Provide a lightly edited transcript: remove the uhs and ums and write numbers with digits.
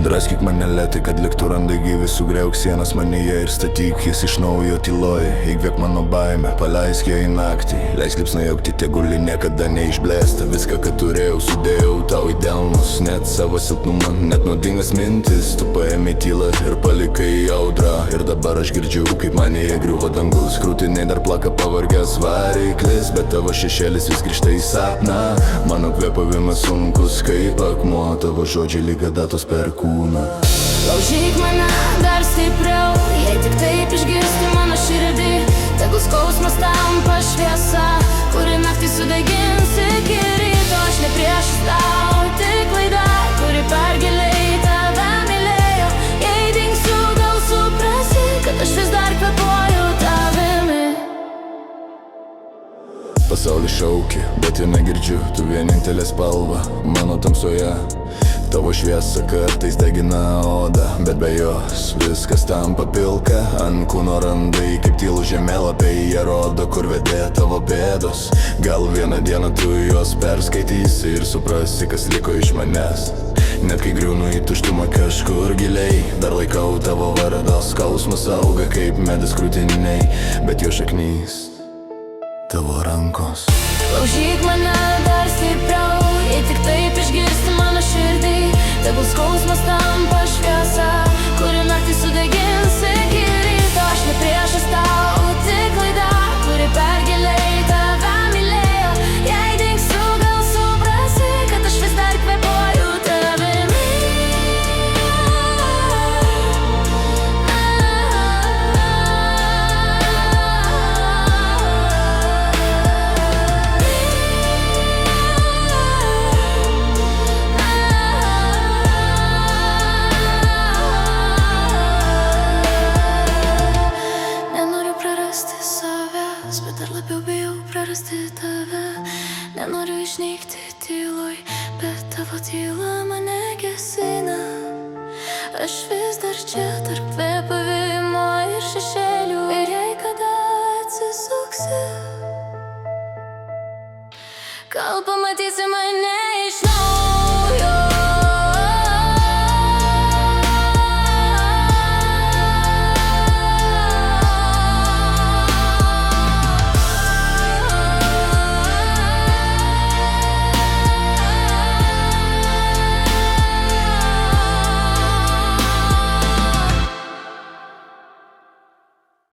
Draskyk mane lėtai, kad liktų randai gyvi. Sugriauk sienas manyje ir statyk jas iš naujo tyloj. Įkvėk mano baimę, paleisk ją į naktį. Leisk lipsnai augti, tie guli niekada neišblėsta. Viską, ką turėjau, sudėjau tau į delnus. Net savo silpnumą, net naudingas mintis. Tu paėmė tylą ir palikai audrą. Ir dabar aš girdžiu, kaip manyje griuvo dangus. Krūtiniai dar plaka pavargęs variklis, bet tavo šešėlis vis grįžta į sapną. Mano kvėpavimas sunkus kaip akmuo, tavo žodžiai lyg adatos per kūną. Laužyk mane dar stipriau, jei tik taip išgirsti mano širdį. Tegul skausmas tampa šviesa, kuri naktį sudegins iki ryto. Aš ne priešas tau, tik klaida, kuri per giliai tave mylėjo. Jei dingsiu, gal suprasi, kad aš vis dar kvėpuoju tavimi. Pasaulis šaukia, bet jo negirdžiu. Tu vienintelė spalva mano tamsoje. Tavo šviesa kartais degina odą, bet be jos viskas tampa pilka. Ant kūno randai kaip tylų žemėlapiai, jie rodo, kur vedė tavo pėdos. Gal vieną dieną tu juos perskaitysi ir suprasi, kas liko iš manęs. Net kai griūnu į tuštumą kažkur giliai, dar laikau tavo vardą. Skausmas auga kaip medis krūtiniai, bet jo šaknys tavo rankos. Laužyk mane dar stipriau, jei tik taip išgirsti mano širdį. Tegul skausmas tampa šviesa, kuri naktį sudegins iki ryto. Aš ne priešas tau, tik klaida, kuri per giliai tave mylėjo. Jei dingsiu, gal suprasi, kad aš vis dar kvėpuoju tavimi. Bet dar labiau bijau prarasti tave. Nenoriu išnykti tyloj, bet tavo tyla mane gesina. Aš vis dar čia tarp kvėpavimo ir šešėlių. Ir jei kada atsisuksi, gal pamatysi mane